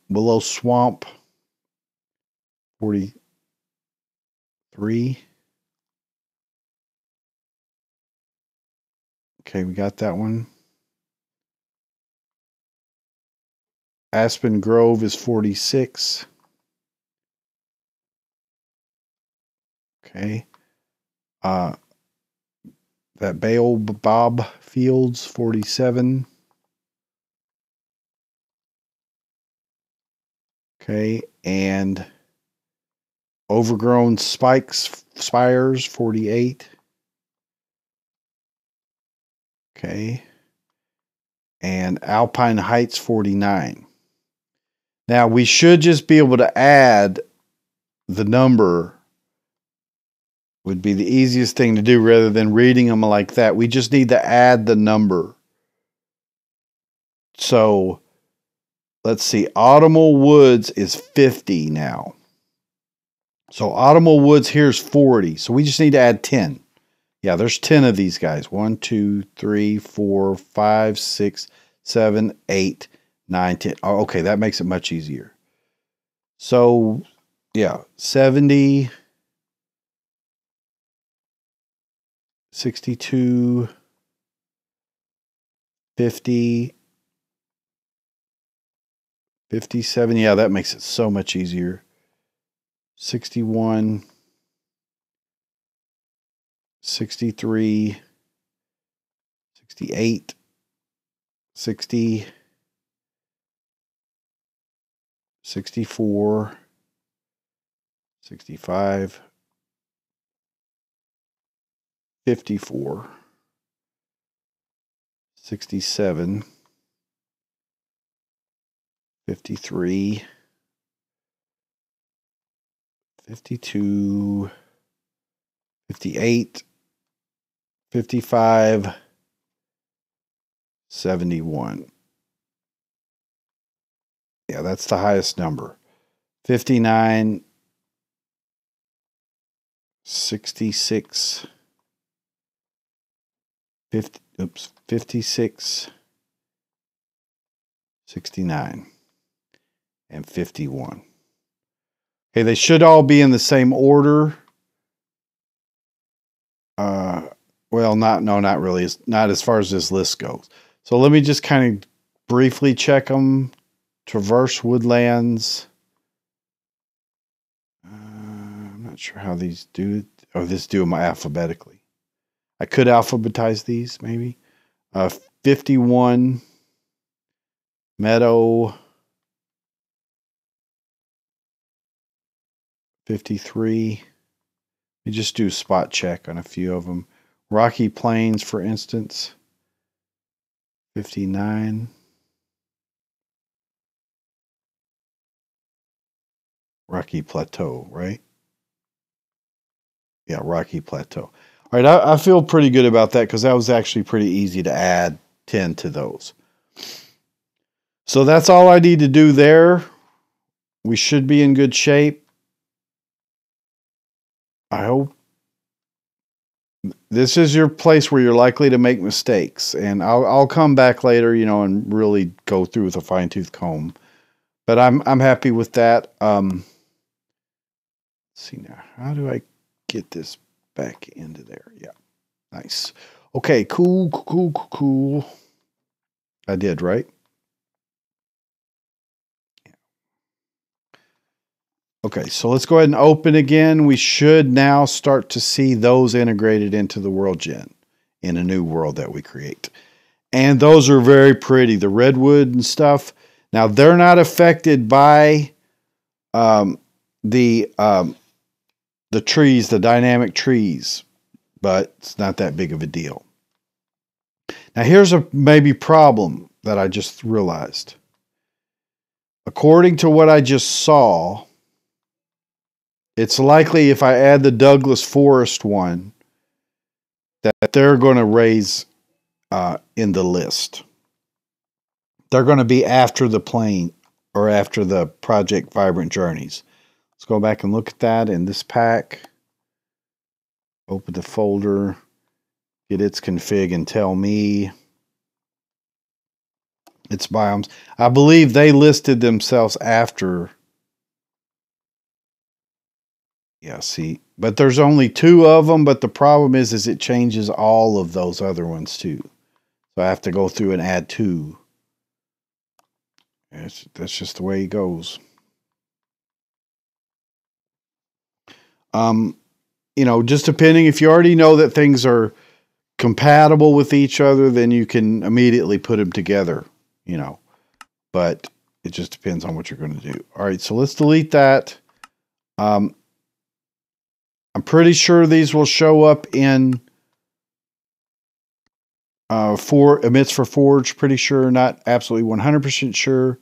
Willow Swamp, 43. Okay, we got that one. Aspen Grove is 46. Okay. That Baobab Fields, 47. Okay, and Overgrown Spires, 48. Okay. And Alpine Heights, 49. Now, we should just be able to add the number. Would be the easiest thing to do rather than reading them like that. We just need to add the number. So, let's see. Autumnal Woods is 50 now. So, Autumnal Woods here's 40. So, we just need to add 10. Yeah, there's 10 of these guys. 1, 2, 3, 4, 5, 6, 7, 8, 9, 10. Oh, okay, that makes it much easier. So, yeah, 70, 62, 50, 57. Yeah, that makes it so much easier. 61, 63, 68, 60, 64, 65, 54, 67, 53, 52, 58, 55, 71. Yeah, that's the highest number. 59, 66, 56, 69, and 51. Okay, they should all be in the same order. Well, not really. It's not as far as this list goes. So let me just kind of briefly check them. Traverse woodlands. I'm not sure how these do it. Oh, this do them alphabetically. I could alphabetize these, maybe. 51. Meadow. 53. Let me just do a spot check on a few of them. Rocky Plains, for instance. 59. Rocky Plateau, right? Yeah, Rocky Plateau. All right, I feel pretty good about that because that was actually pretty easy to add 10 to those. So that's all I need to do there. We should be in good shape. I hope. This is your place where you're likely to make mistakes, and I'll come back later, and really go through with a fine-tooth comb. But I'm happy with that. Let's see now. How do I get this back into there? Yeah, nice. Okay, cool. I did, right? Yeah. Okay, so let's go ahead and open again. We should now start to see those integrated into the world gen in a new world that we create. And those are very pretty. The redwood and stuff. Now, they're not affected by the trees, the dynamic trees, but it's not that big of a deal. Now here's a maybe problem that I just realized. According to what I just saw, it's likely if I add the Douglas Forest one that they're going to raise in the list. They're going to be after the plane or after the Project Vibrant Journeys. Let's go back and look at that in this pack. Open the folder, get its config and tell me it's Biomes. I believe they listed themselves after. Yeah, see, but there's only 2 of them, but the problem is it changes all of those other ones too. So I have to go through and add 2. That's just the way it goes. You know, just depending, if you already know that things are compatible with each other, then you can immediately put them together, you know, but it just depends on what you're going to do. All right, so let's delete that. I'm pretty sure these will show up in for emits for Forge. Pretty sure, not absolutely 100% sure,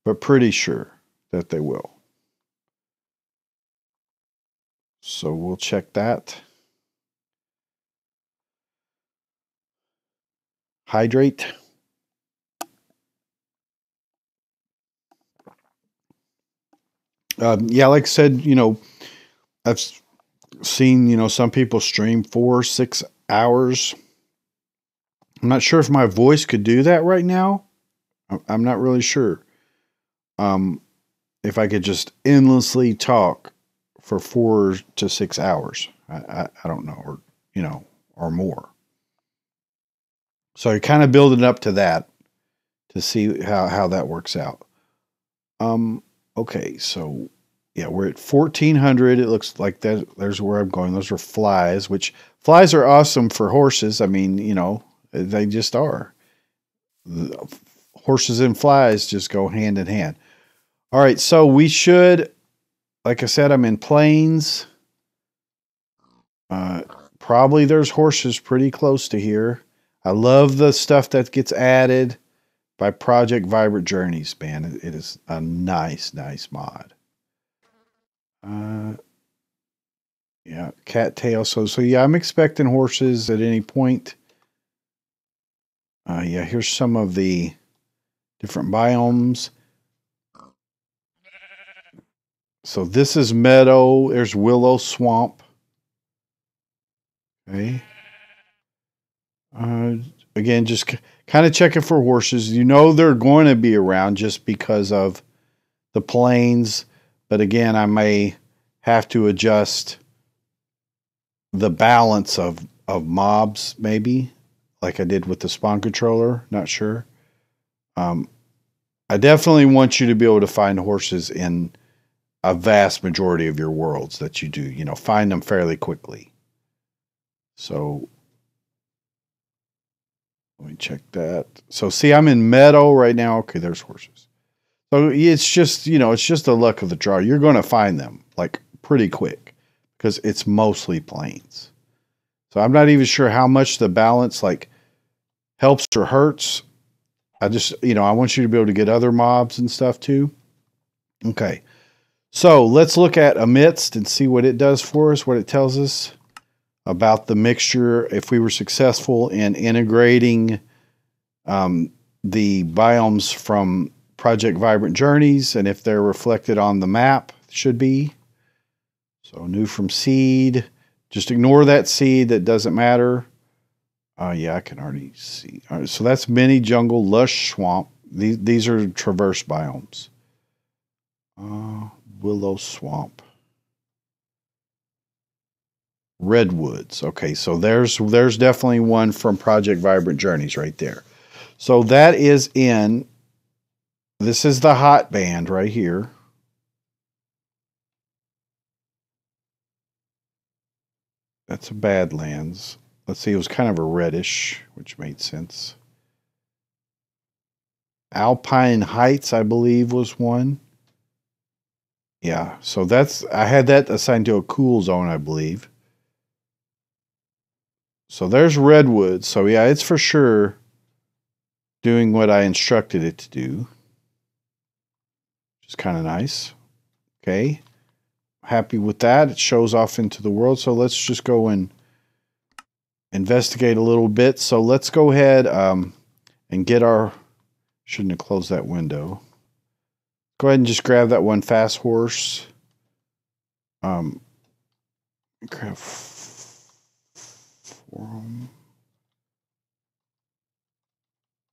but pretty sure that they will. So we'll check that. Hydrate. Yeah, like I said, you know, I've seen, you know, some people stream 4 or 6 hours. I'm not sure if my voice could do that right now. I'm not really sure. If I could just endlessly talk for 4 to 6 hours. I don't know, or, you know, or more. So you're kind of building up to that to see how that works out. Okay, so yeah, we're at 1400. It looks like that. There's where I'm going. Those are flies, which flies are awesome for horses. I mean, you know, they just are. Horses and flies just go hand in hand. All right, so we should, like I said, I'm in plains. Probably there's horses pretty close to here. I love the stuff that gets added by Project Vibrant Journeys, man. It is a nice mod. Yeah, cattail. So yeah, I'm expecting horses at any point. Yeah, here's some of the different biomes. So this is meadow. There's willow swamp. Okay. Again, just kind of checking for horses. You know they're going to be around just because of the plains. But again, I may have to adjust the balance of mobs, maybe, like I did with the spawn controller. Not sure. I definitely want you to be able to find horses in a vast majority of your worlds that you do. You know, find them fairly quickly. So let me check that. So see, I'm in meadow right now. Okay, there's horses. So it's just, you know, it's just the luck of the draw. You're going to find them like pretty quick because it's mostly plains. So I'm not even sure how much the balance like helps or hurts. I just, you know, I want you to be able to get other mobs and stuff too. Okay. So let's look at amidst and see what it does for us, what it tells us about the mixture. If we were successful in integrating the biomes from Project Vibrant Journeys, and if they're reflected on the map, should be. So new from seed. Just ignore that seed. That doesn't matter. Yeah, I can already see. All right, so that's mini jungle, lush swamp. These are traverse biomes. Willow swamp. Redwoods. Okay, so there's definitely one from Project Vibrant Journeys right there. So that is in, this is the hot band right here. That's a Badlands. Let's see, it was kind of a reddish, which made sense. Alpine Heights, I believe, was one. Yeah, so that's, I had that assigned to a cool zone, I believe. So there's redwood. So yeah, it's for sure doing what I instructed it to do. Which is kind of nice. Okay. Happy with that. It shows off into the world. So let's just go and investigate a little bit. So let's go ahead and get our... Shouldn't have closed that window. Go ahead and just grab that one fast horse. Grab 4.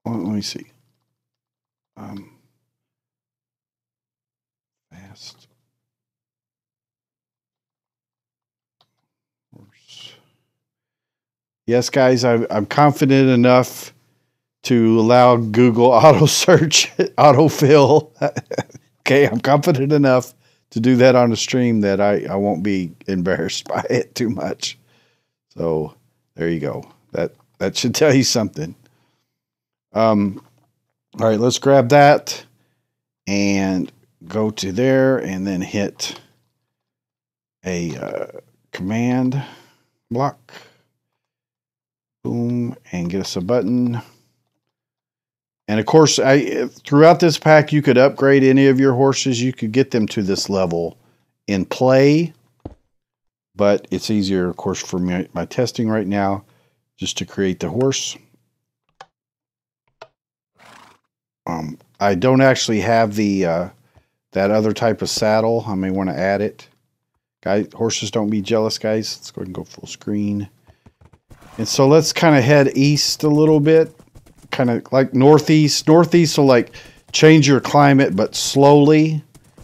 Let me see. Fast horse. Yes, guys, I'm confident enough to allow Google auto search, autofill. Okay, I'm confident enough to do that on the stream that I won't be embarrassed by it too much. So there you go. That should tell you something. All right, let's grab that and go to there and then hit a command block. Boom, and get us a button. And of course, throughout this pack, you could upgrade any of your horses. You could get them to this level in play. But it's easier, of course, for my testing right now, just to create the horse. I don't actually have the that other type of saddle. I may want to add it. Guys, horses, don't be jealous, guys. Let's go ahead and go full screen. And so let's kind of head east a little bit. Kind of like northeast. Northeast will like change your climate, but slowly.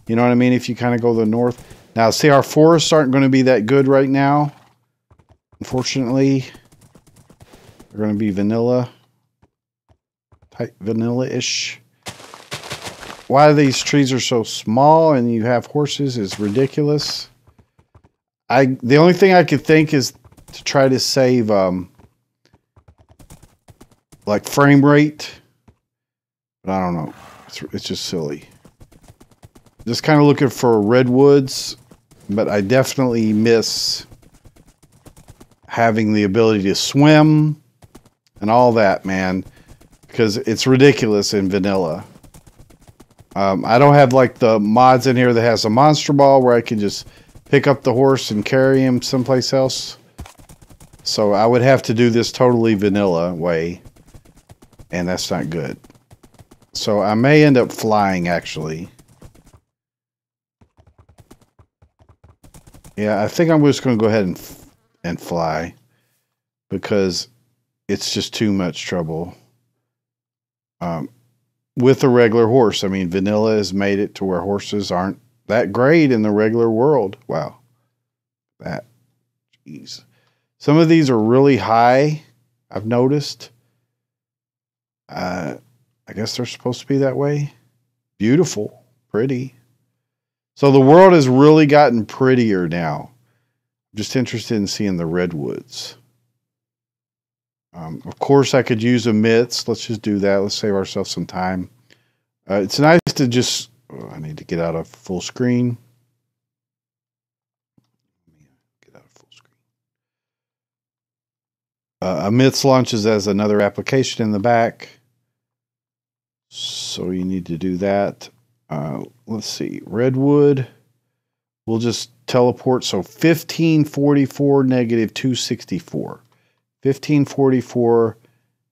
You know what I mean? If you kind of go to the north. Now, see, our forests aren't going to be that good right now. Unfortunately, they're going to be vanilla. Type vanilla-ish. Why these trees are so small and you have horses is ridiculous. The only thing I could think is to try to save like frame rate, but I don't know. It's just silly. Just kind of looking for redwoods, but I definitely miss having the ability to swim and all that, man, because it's ridiculous in vanilla. I don't have like the mods in here that has a monster ball where I can just pick up the horse and carry him someplace else. So I would have to do this totally vanilla way. And that's not good. So I may end up flying, actually. Yeah, I think I'm just going to go ahead and fly. Because it's just too much trouble. With a regular horse. I mean, vanilla has made it to where horses aren't that great in the regular world. Wow. That. Jeez. Some of these are really high, I've noticed. I guess they're supposed to be that way. Beautiful. Pretty. So the world has really gotten prettier now. I'm just interested in seeing the redwoods. Of course, I could use emits. Let's just do that. Let's save ourselves some time. It's nice to just... Oh, I need to get out of full screen. Get out of full screen. Emits launches as another application in the back. So you need to do that. Let's see. Redwood. We'll just teleport. So 1544 negative 264. 1544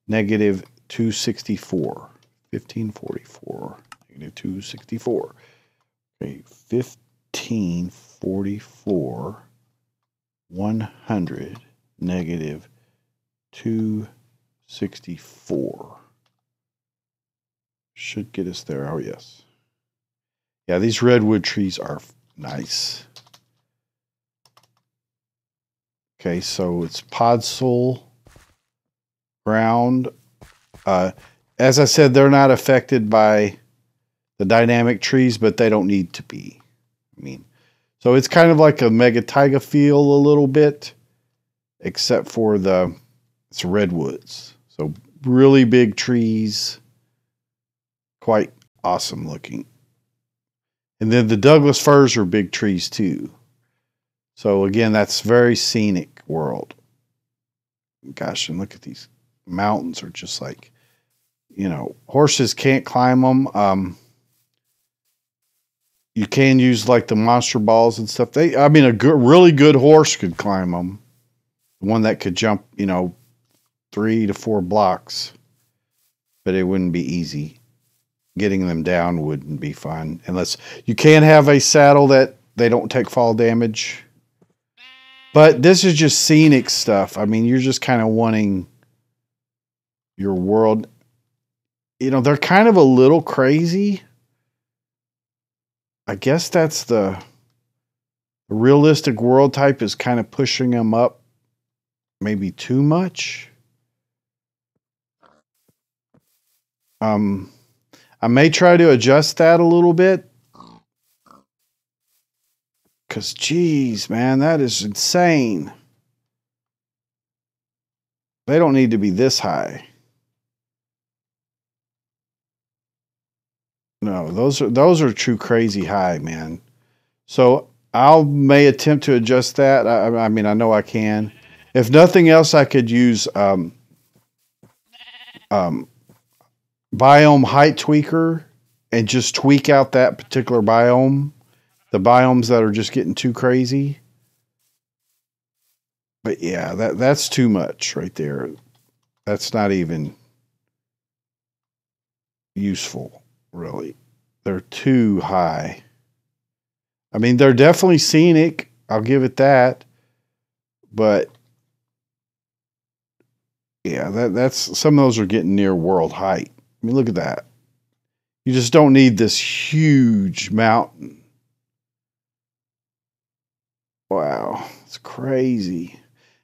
negative 264. 1544 negative 264. Okay, 1544 100 negative 264. Should get us there. Oh, yes. Yeah, these redwood trees are nice. Okay, so it's podzol ground. As I said, they're not affected by the dynamic trees, but they don't need to be. I mean, so it's kind of like a mega taiga feel a little bit, except for it's redwoods. So really big trees, quite awesome looking. And then the Douglas firs are big trees too. So again, that's very scenic world. Gosh, and look at these mountains are just like, you know, horses can't climb them. You can use like the monster balls and stuff. I mean, really good horse could climb them. One that could jump, you know, 3 to 4 blocks, but it wouldn't be easy. Getting them down wouldn't be fun unless you can have a saddle that they don't take fall damage. But this is just scenic stuff. I mean, you're just kind of wanting your world. You know, they're kind of a little crazy. I guess that's the realistic world type is kind of pushing them up maybe too much. I may try to adjust that a little bit. Because, geez, man, that is insane. They don't need to be this high. No, those are too crazy high, man. So may attempt to adjust that. I mean, I know I can. If nothing else, I could use Biome height tweaker and just tweak out that particular biome. The biomes that are just getting too crazy. But yeah, that's too much right there. That's not even useful, really. They're too high. I mean, they're definitely scenic. I'll give it that. But yeah, that's some of those are getting near world height. I mean, look at that. You just don't need this huge mountain. Wow, it's crazy.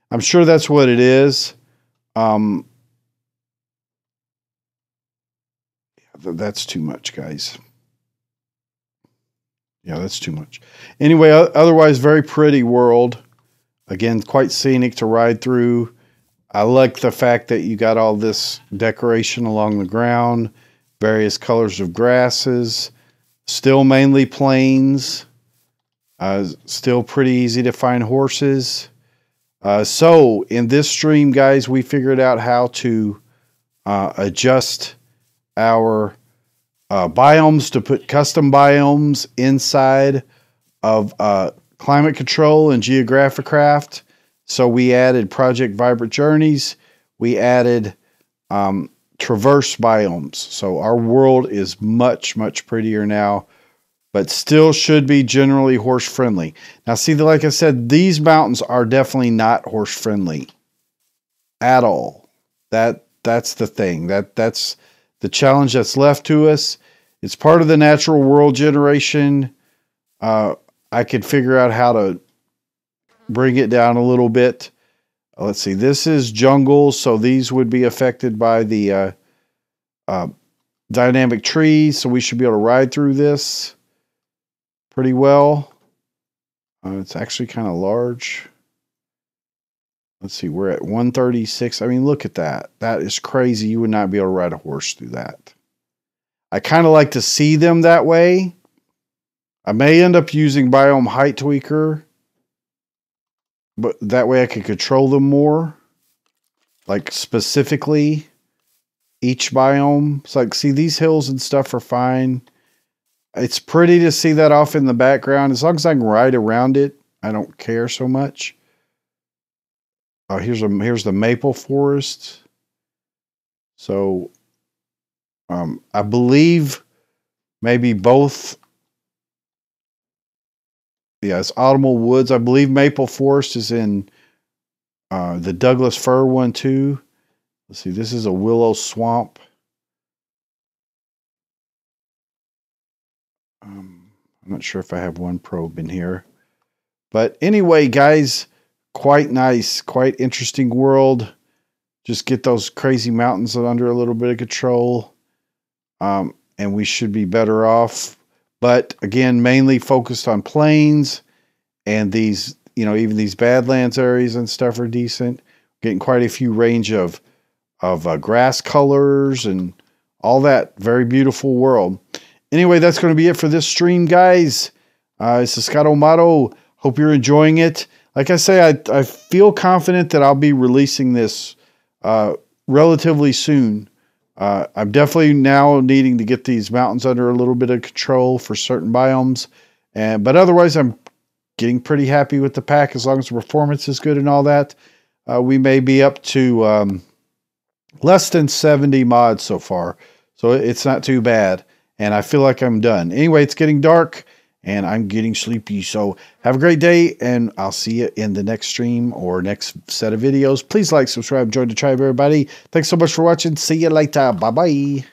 I'm sure that's what it is. That's too much, guys. Yeah, that's too much. Anyway, otherwise, very pretty world. Again, quite scenic to ride through. I like the fact that you got all this decoration along the ground, various colors of grasses, still mainly plains. Still pretty easy to find horses. So in this stream, guys, we figured out how to adjust our biomes to put custom biomes inside of climate control and geographic craft. So we added Project Vibrant Journeys. We added traverse biomes. So our world is much, much prettier now, but still should be generally horse friendly. Now, see, like I said, these mountains are definitely not horse friendly at all. That's the thing. That's the challenge that's left to us. It's part of the natural world generation. I could figure out how to bring it down a little bit. Let's see. This is jungle, so these would be affected by the dynamic trees. So we should be able to ride through this pretty well. It's actually kind of large. Let's see, we're at 136. I mean, look at that. That is crazy. You would not be able to ride a horse through that. I kind of like to see them that way. I may end up using Biome Height Tweaker, but that way I can control them more. Like specifically each biome. It's like, see, these hills and stuff are fine. It's pretty to see that off in the background. As long as I can ride around it, I don't care so much. Oh, here's the maple forest. So, I believe maybe both. Yeah, it's autumnal woods. I believe maple forest is in the Douglas fir one too. Let's see. This is a willow swamp. I'm not sure if I have one probe in here, but anyway, guys. Quite nice, quite interesting world. Just get those crazy mountains under a little bit of control, and we should be better off. But again, mainly focused on plains, and these, you know, even these Badlands areas and stuff are decent. Getting quite a few range of grass colors and all that. Very beautiful world. Anyway, that's going to be it for this stream, guys. It's the ScottoMotto. Hope you're enjoying it. like I say, I feel confident that I'll be releasing this relatively soon. I'm definitely now needing to get these mountains under a little bit of control for certain biomes. But otherwise, I'm getting pretty happy with the pack as long as the performance is good and all that. We may be up to less than 70 mods so far. So it's not too bad. And I feel like I'm done. Anyway, it's getting dark and I'm getting sleepy. So have a great day and I'll see you in the next stream or next set of videos. Please like, subscribe, join the tribe, everybody. Thanks so much for watching. See you later. Bye-bye.